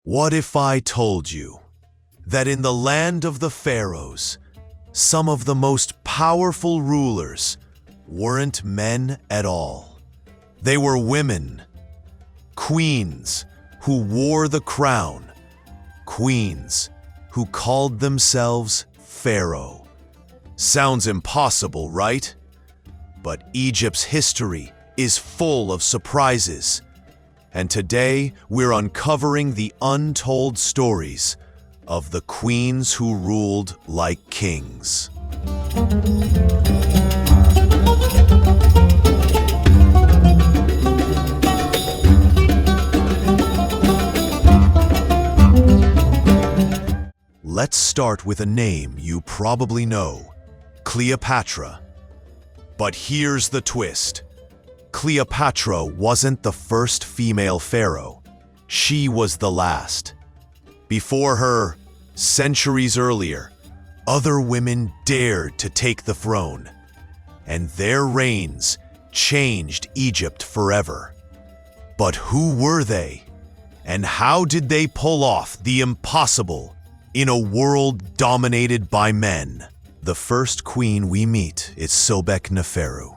What if I told you that in the land of the Pharaohs, some of the most powerful rulers weren't men at all? They were women, queens who wore the crown, queens who called themselves Pharaoh. Sounds impossible, right? But Egypt's history is full of surprises. And today, we're uncovering the untold stories of the queens who ruled like kings. Let's start with a name you probably know, Cleopatra. But here's the twist. Cleopatra wasn't the first female pharaoh. She was the last. Before her, centuries earlier, other women dared to take the throne, and their reigns changed Egypt forever. But who were they? And how did they pull off the impossible in a world dominated by men? The first queen we meet is Sobekneferu.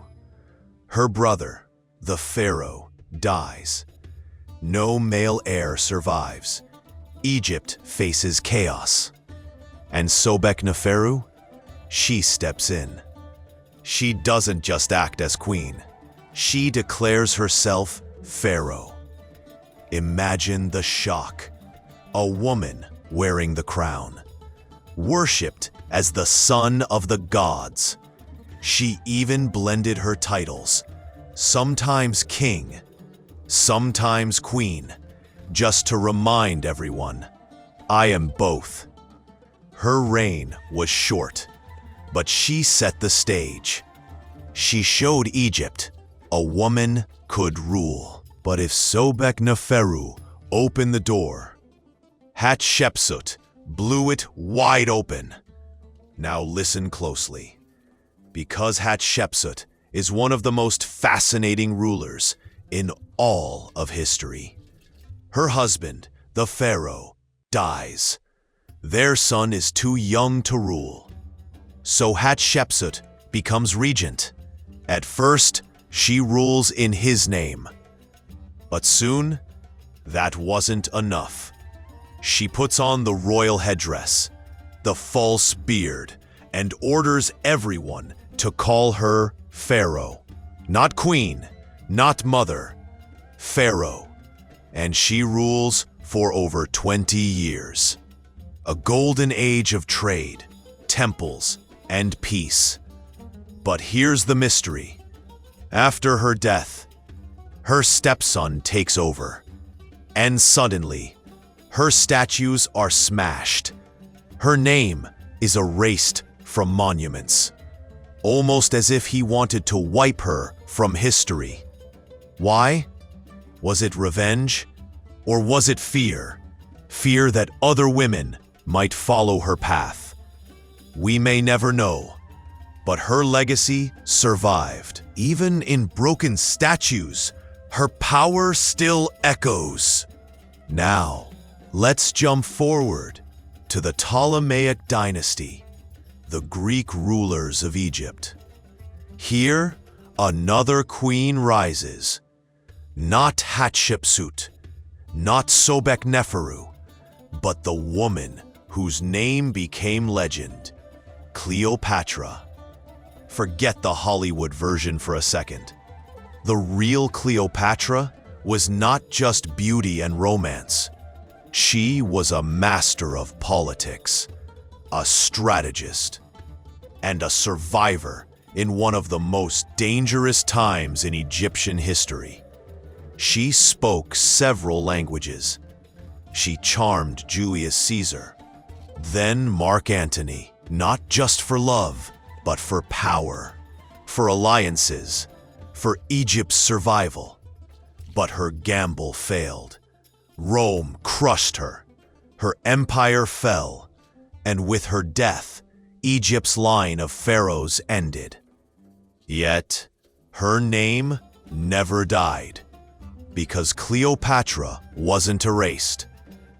Her brother, the Pharaoh, dies. No male heir survives. Egypt faces chaos. And Sobekneferu, she steps in. She doesn't just act as queen. She declares herself Pharaoh. Imagine the shock. A woman wearing the crown, worshipped as the son of the gods. She even blended her titles, sometimes king, sometimes queen, just to remind everyone, I am both. Her reign was short, but she set the stage. She showed Egypt a woman could rule. But if Sobekneferu opened the door, Hatshepsut blew it wide open. Now listen closely, because Hatshepsut is one of the most fascinating rulers in all of history. Her husband, the Pharaoh, dies. Their son is too young to rule. So Hatshepsut becomes regent. At first, she rules in his name. But soon, that wasn't enough. She puts on the royal headdress, the false beard, and orders everyone to call her Pharaoh. Not queen, not mother, Pharaoh. And she rules for over 20 years. A golden age of trade, temples, and peace. But here's the mystery. After her death, her stepson takes over. And suddenly, her statues are smashed. Her name is erased from monuments, almost as if he wanted to wipe her from history. Why? Was it revenge? Or was it fear? Fear that other women might follow her path. We may never know, but her legacy survived. Even in broken statues, her power still echoes. Now, let's jump forward to the Ptolemaic dynasty, the Greek rulers of Egypt. Here, another queen rises. Not Hatshepsut, not Sobekneferu, but the woman whose name became legend, Cleopatra. Forget the Hollywood version for a second. The real Cleopatra was not just beauty and romance. She was a master of politics, a strategist, and a survivor in one of the most dangerous times in Egyptian history. She spoke several languages. She charmed Julius Caesar, then Mark Antony, not just for love, but for power, for alliances, for Egypt's survival. But her gamble failed. Rome crushed her. Her empire fell, and with her death, Egypt's line of pharaohs ended. Yet, her name never died, because Cleopatra wasn't erased.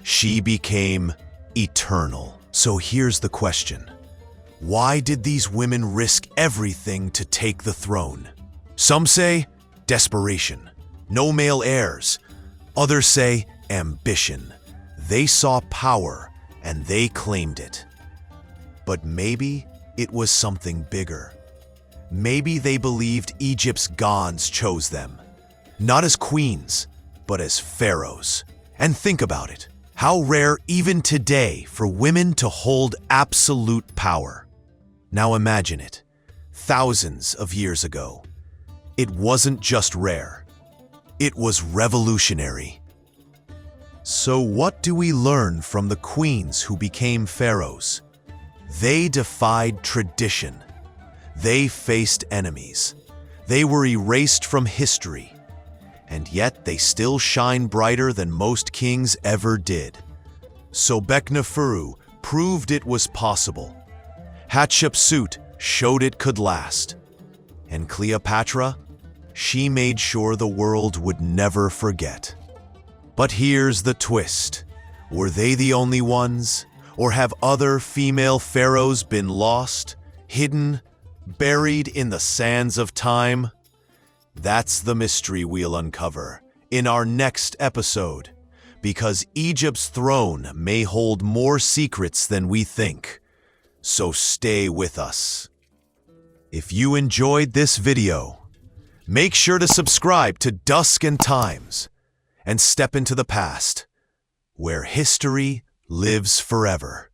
She became eternal. So here's the question. Why did these women risk everything to take the throne? Some say desperation, no male heirs. Others say ambition. They saw power and they claimed it. But maybe it was something bigger. Maybe they believed Egypt's gods chose them, not as queens, but as pharaohs. And think about it. How rare even today for women to hold absolute power. Now imagine it. Thousands of years ago, it wasn't just rare. It was revolutionary. So what do we learn from the queens who became pharaohs? They defied tradition. They faced enemies. They were erased from history. And yet they still shine brighter than most kings ever did. Sobekneferu proved it was possible. Hatshepsut showed it could last. And Cleopatra, she made sure the world would never forget. But here's the twist. Were they the only ones? Or have other female pharaohs been lost, hidden, buried in the sands of time? That's the mystery we'll uncover in our next episode, because Egypt's throne may hold more secrets than we think. So stay with us. If you enjoyed this video, make sure to subscribe to Dusk and Times and step into the past, where history lives forever.